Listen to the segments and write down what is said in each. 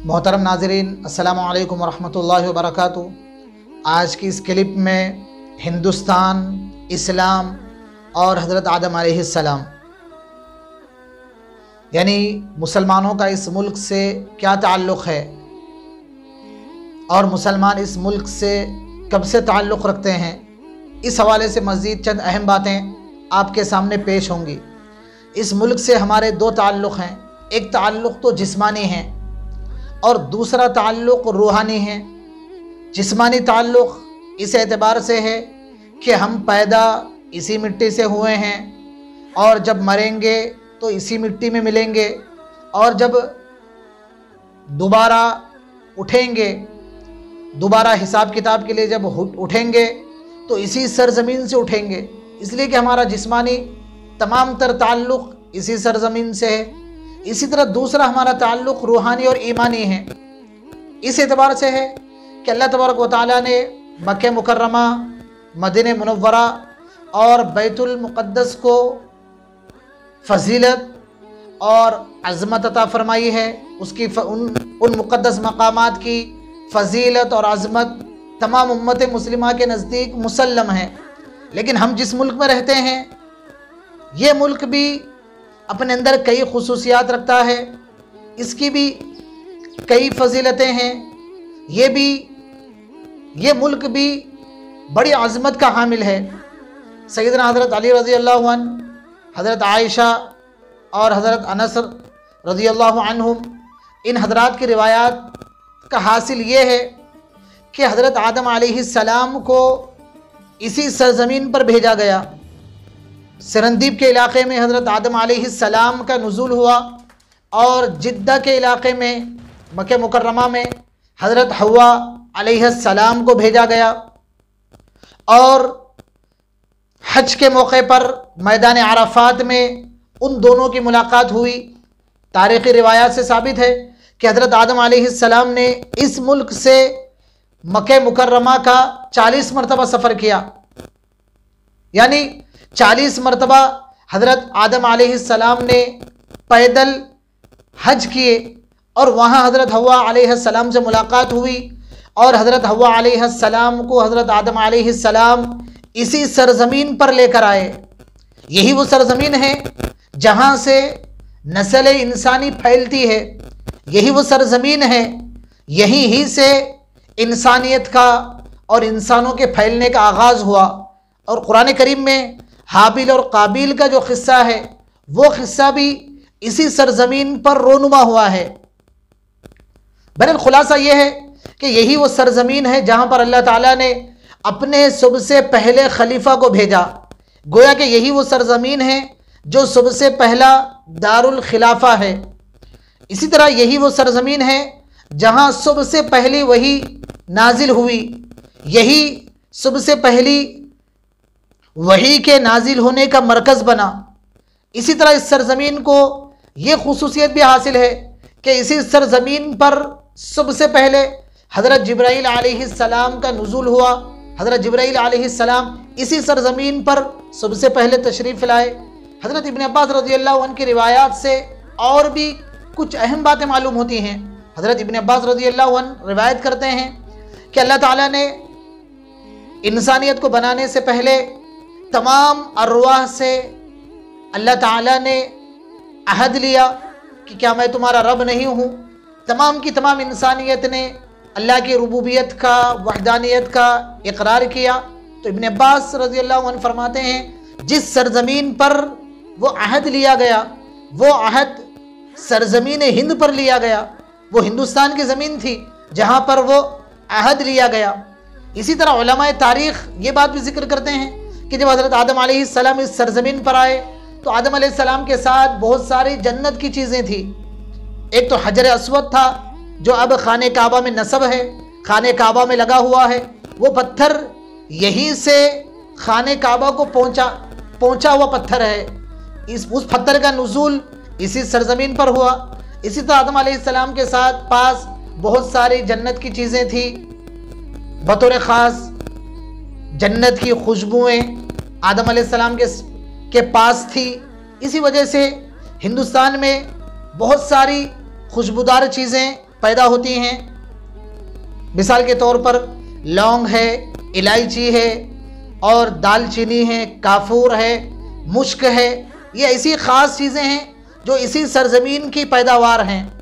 मोहतरम नाज़रीन, अस्सलामु अलैकुम वरहमतुल्लाहि वबरकातुहू। आज की इस क्लिप में हिंदुस्तान, इस्लाम और हज़रत आदम अलैहिस्सलाम यानी मुसलमानों का इस मुल्क से क्या ताल्लुक़ है और मुसलमान इस मुल्क से कब से ताल्लुक़ रखते हैं, इस हवाले से मज़ीद चंद अहम बातें आपके सामने पेश होंगी। इस मुल्क से हमारे दो ताल्लुक़ हैं, एक ताल्लुक़ तो जिस्मानी है और दूसरा ताल्लुक़ रूहानी है। जिस्मानी ताल्लुक़ इस एतबार से है कि हम पैदा इसी मिट्टी से हुए हैं और जब मरेंगे तो इसी मिट्टी में मिलेंगे और जब दोबारा उठेंगे, दोबारा हिसाब किताब के लिए जब उठेंगे तो इसी सरज़मीन से उठेंगे, इसलिए कि हमारा जिस्मानी तमाम तर ताल्लुक़ इसी सरज़मीन से है। इसी तरह दूसरा हमारा ताल्लुक़ रूहानी और ईमानी है। इस एतबार से है कि अल्लाह तबारक व तआला ने मक्का मुकर्रमा, मदीना मुनव्वरा और बैतुल मुक़द्दस को फ़ज़ीलत और अज़मत अता फ़रमाई है। उसकी उन मुक़द्दस मकामात की फ़ज़ीलत और अज़मत तमाम उम्मत मुस्लिमा के नज़दीक मुसल्लम है। लेकिन हम जिस मुल्क में रहते हैं, ये मुल्क भी अपने अंदर कई खुसूसियात रखता है, इसकी भी कई फ़ज़ीलतें हैं। ये मुल्क भी बड़ी अज़मत का हामिल है। सैयदना हज़रत अली रज़ी अल्लाहु अन्हु, हज़रत आयशा और हज़रत अनस रज़ी अल्लाहु अन्हुम, इन हज़रात की रिवायात का हासिल ये है कि हज़रत आदम अलैहिस्सलाम को इसी सरज़मीन पर भेजा गया। सरंदीब के इलाक़े में हज़रत आदम अलैहिस्सलाम का नुज़ूल हुआ और जिद्दा के इलाक़े में मक्का मुकर्रमा में हज़रत हव्वा अलैहिस्सलाम को भेजा गया और हज के मौके पर मैदान अराफात में उन दोनों की मुलाकात हुई। तारीख़ी रिवायात से साबित है कि हज़रत आदम अलैहिस्सलाम ने इस मुल्क से मक्का मुकर्रमा का 40 मरतबा सफ़र किया, यानी 40 मरतबा हज़रत आदम अलैहिस्सलाम ने पैदल हज किए और वहाँ हज़रत हव्वा अलैहिस्सलाम से मुलाकात हुई और हज़रत हव्वा अलैहिस्सलाम को हज़रत आदम अलैहिस्सलाम इसी सरज़मीन पर लेकर आए। यही वो सरज़मीन है जहाँ से नस्ल इंसानी फैलती है, यही वो सरज़मीन है, यहीं ही से इंसानियत का और इंसानों के फैलने का आगाज़ हुआ। और कुरान करीम में हाबिल और काबिल का जो क़िस्सा है, वो क़िस्सा भी इसी सरज़मीन पर रोनुमा हुआ है। बहरहाल खुलासा ये है कि यही वो सरज़मीन है जहाँ पर अल्लाह ताला ने अपने सबसे पहले खलीफा को भेजा। गोया कि यही वो सरज़मीन है जो सबसे पहला दारुल खिलाफा है। इसी तरह यही वो सरज़मीन है जहाँ सबसे पहली वही नाजिल हुई, यही सबसे पहली वही के नाजिल होने का मरकज़ बना। इसी तरह इस सरज़मीन को ये खुसूसियत भी हासिल है कि इसी सरज़मीन पर सबसे पहले हज़रत जिब्राईल अलैहिस्सलाम का नुज़ूल हुआ। हज़रत जिब्राईल अलैहिस्सलाम इसी सरज़मीन पर सबसे पहले तशरीफ़ लाए। हज़रत इब्न अब्बास रज़ियल्लाहु अन्हु की रिवायात से और भी कुछ अहम बातें मालूम होती हैं। हज़रत इब्न अब्बास रज़ियल्लाहु अन्हु रिवायत करते हैं कि अल्लाह ताला ने इंसानियत को बनाने से पहले तमाम अरवाह से अल्लाह ताला ने अहद लिया कि क्या मैं तुम्हारा रब नहीं हूँ। तमाम की तमाम इंसानियत ने अल्लाह की रुबूबियत का, वहदानियत का इकरार किया। तो इब्न अब्बास रज़ियल्लाहु अन्हु फरमाते हैं, जिस सरज़मीन पर वो अहद लिया गया, वो अहद सरज़मीन हिंद पर लिया गया। वो हिंदुस्तान की ज़मीन थी जहाँ पर वो अहद लिया गया। इसी तरह उलमाए तारीख़ ये बात भी जिक्र करते हैं कि जब हज़रत आदम अलैहिस्सलाम इस सरज़मीन पर आए तो आदम अलैहिस्सलाम के साथ बहुत सारी जन्नत की चीज़ें थी। एक तो हजर अस्वद था जो अब खाने काबा में नस्ब है, खाने काबा में लगा हुआ है। वो पत्थर यहीं से खाने काबा को पहुँचा हुआ पत्थर है। उस पत्थर का नुज़ूल इसी सरज़मीन पर हुआ। इसी तरह आदम अलैहिस्सलाम के साथ पास बहुत सारी जन्नत की चीज़ें थी, बतौर ख़ास जन्नत की खुशबुएँ आदम अलैहिस्सलाम के पास थी। इसी वजह से हिंदुस्तान में बहुत सारी खुशबूदार चीज़ें पैदा होती हैं। मिसाल के तौर पर लौंग है, इलायची है और दालचीनी है, काफूर है, मुश्क है। ये ऐसी ख़ास चीज़ें हैं जो इसी सरज़मीन की पैदावार हैं।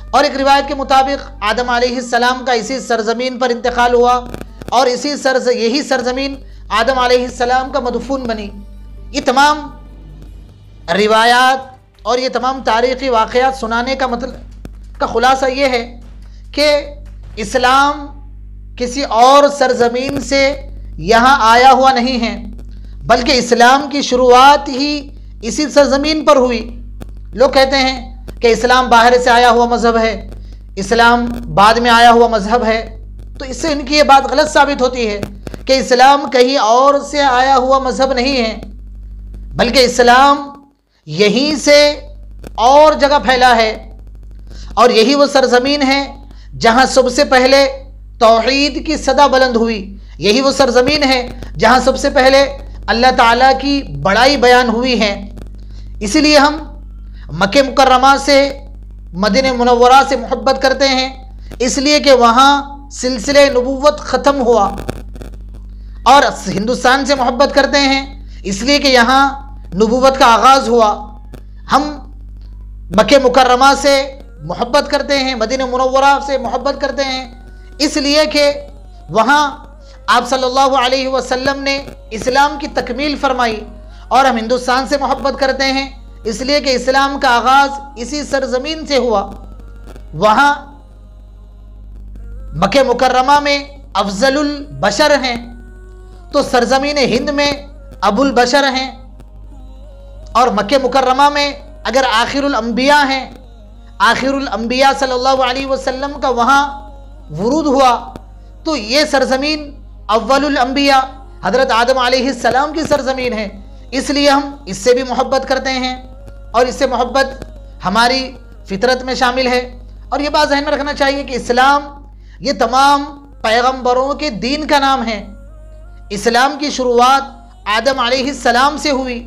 और एक रिवायत के मुताबिक आदम अलैहिस्सलाम का इसी सरज़मीन पर इंतकाल हुआ और यही सरज़मीन आदम अलैहिस्सलाम का मदफून बनी। ये तमाम रिवायात और ये तमाम तारीख़ी वाक़यात सुनाने का मतलब का ख़ुलासा ये है कि इस्लाम किसी और सरज़मीन से यहाँ आया हुआ नहीं है, बल्कि इस्लाम की शुरुआत ही इसी सरज़मीन पर हुई। लोग कहते हैं कि इस्लाम बाहर से आया हुआ मज़हब है, इस्लाम बाद में आया हुआ मज़हब है, तो इससे इनकी ये बात गलत साबित होती है कि इस्लाम कहीं और से आया हुआ मज़हब नहीं है, बल्कि इस्लाम यहीं से और जगह फैला है। और यही वो सरज़मीन है जहाँ सबसे पहले तौहीद की सदा बुलंद हुई। यही वो सरज़मीन है जहाँ सबसे पहले अल्लाह ताला की बड़ाई बयान हुई है। इसीलिए हम मक्के मुकर्रमा से, मदीने मुनव्वरा से मोहब्बत करते हैं, इसलिए कि वहाँ सिलसिले नबुव्वत ख़त्म हुआ। और हिंदुस्तान से मोहब्बत करते हैं इसलिए कि यहाँ नबुव्वत का आगाज़ हुआ। हम मक्के मुकर्रमा से मोहब्बत करते हैं, मदीने मुनव्वरा से मोहब्बत करते हैं इसलिए कि वहाँ आप सल्लल्लाहु अलैहि वसल्लम ने इस्लाम की तकमील फरमाई। और हम हिंदुस्तान से मोहब्बत करते हैं इसलिए कि इस्लाम का आगाज़ इसी सरज़मीन से हुआ। वहाँ मक्के मुकर्रमा में अफजलुल बशर हैं, तो सरज़मीन हिंद में अबुल बशर हैं। और मक्के मुकर्रमा में अगर आखिरुल अंबिया हैं, आखिरुल अंबिया सल्लल्लाहु अलैहि वसल्लम का वहाँ वुरूद हुआ, तो ये सरज़मीन अव्वलुल अंबिया हज़रत आदम अलैहिस्सलाम की सरज़मीन है। इसलिए हम इससे भी मोहब्बत करते हैं और इससे मोहब्बत हमारी फितरत में शामिल है। और ये बात ज़हन में रखना चाहिए कि इस्लाम ये तमाम पैगंबरों के दीन का नाम है। इस्लाम की शुरुआत आदम अलैहिस्सलाम से हुई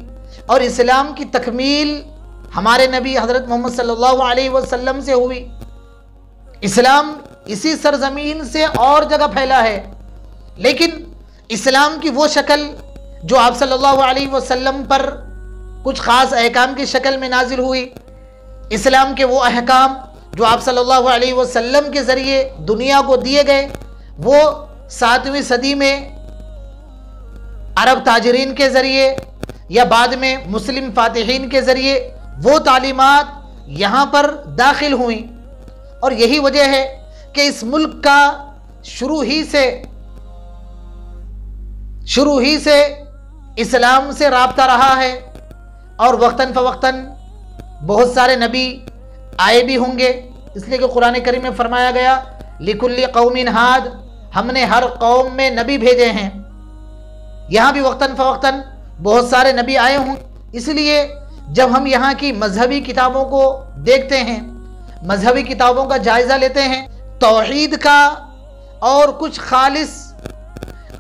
और इस्लाम की तकमील हमारे नबी हज़रत मोहम्मद सल्लल्लाहु अलैहि वसल्लम से हुई। इस्लाम इसी सरज़मीन से और जगह फैला है, लेकिन इस्लाम की वो शक्ल जो आप सल्लल्लाहु अलैहि वसल्लम पर कुछ ख़ास अहकाम की शक्ल में नाजिल हुई, इस्लाम के वो अहकाम जो आप सल्लल्लाहु अलैहि वसल्लम के ज़रिए दुनिया को दिए गए, वो 7वीं सदी में अरब ताजरीन के ज़रिए या बाद में मुस्लिम फातिहीन के ज़रिए वो तालीमात यहाँ पर दाखिल हुई। और यही वजह है कि इस मुल्क का शुरू ही से इस्लाम से राब्ता रहा है। और वक्तन फ़वक्तन बहुत सारे नबी आए भी होंगे, इसलिए कि कुरान करीम में फरमाया गया लिकुल्ली कौमिन हाद, हमने हर कौम में नबी भेजे हैं। यहाँ भी वक्तन फ़वक्तन बहुत सारे नबी आए हों। इसलिए जब हम यहाँ की मजहबी किताबों को देखते हैं, मजहबी किताबों का जायज़ा लेते हैं, तौहीद का और कुछ खालिस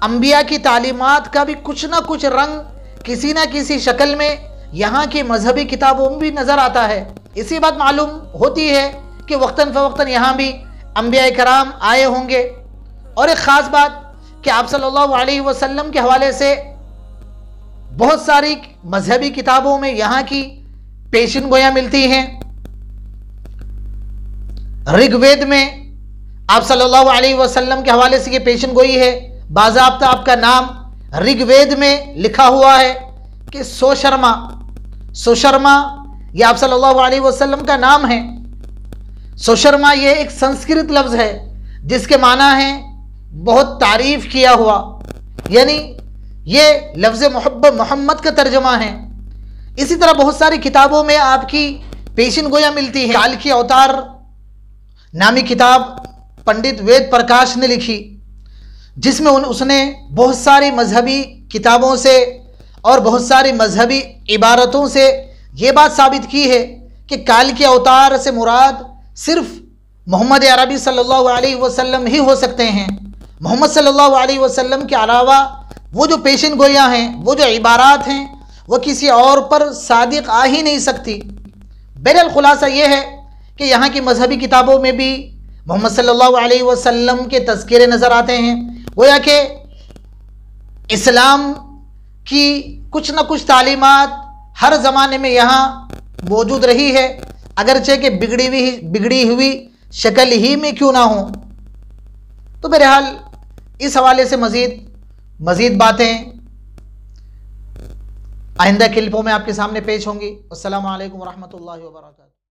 अंबिया की तालीमात का भी कुछ ना कुछ रंग किसी ना किसी शक्ल में यहाँ की मजहबी किताबों में भी नज़र आता है। इसी बात मालूम होती है कि वक्तन फ़वक्तन यहाँ भी अंबिया कराम आए होंगे। और एक ख़ास बात कि आप सल्लल्लाहु अलैहि वसल्लम के हवाले से बहुत सारी मजहबी किताबों में यहाँ की पेशिन गोयां मिलती हैं। ऋग्वेद में आप सल्लल्लाहु अलैहि वसल्लम के हवाले से ये पेशिन गोई है, बाज़ाब्ता आपका नाम ऋग्वेद में लिखा हुआ है कि सोशर्मा ये आप सल्लल्लाहु अलैहि वसल्लम का नाम है। सोशर्मा ये एक संस्कृत लफ्ज़ है जिसके माना है बहुत तारीफ़ किया हुआ, यानी ये लफ्ज़ मोहम्मद का तर्जमा है। इसी तरह बहुत सारी किताबों में आपकी पेशिन गोयां मिलती है। काल की अवतार नामी किताब पंडित वेद प्रकाश ने लिखी, जिसमें उसने बहुत सारी मजहबी किताबों से और बहुत सारी मजहबी इबारतों से ये बात साबित की है कि काल के अवतार से मुराद सिर्फ मोहम्मद अरबी सल्लल्लाहु अलैहि वसल्लम ही हो सकते हैं। मोहम्मद सल्लल्लाहु अलैहि वसल्लम के अलावा वो जो पेशिन गोयां हैं, वो जो इबारात हैं, वो किसी और पर सादिक आ ही नहीं सकती। बहरहाल खुलासा ये है कि यहाँ की मजहबी किताबों में भी मोहम्मद सल्लल्लाहु अलैहि वसल्लम के तज़किरे नज़र आते हैं। गोया कि इस्लाम की कुछ न कुछ तालीमात हर ज़माने में यहाँ मौजूद रही है, अगरचे कि बिगड़ी हुई शक्ल ही में क्यों ना हो। तो बहरहाल इस हवाले से मज़ीद बातें आइंदा क्लिपों में आपके सामने पेश होंगी। अस्सलामु अलैकुम वरहमतुल्लाहि वबरकातुहू।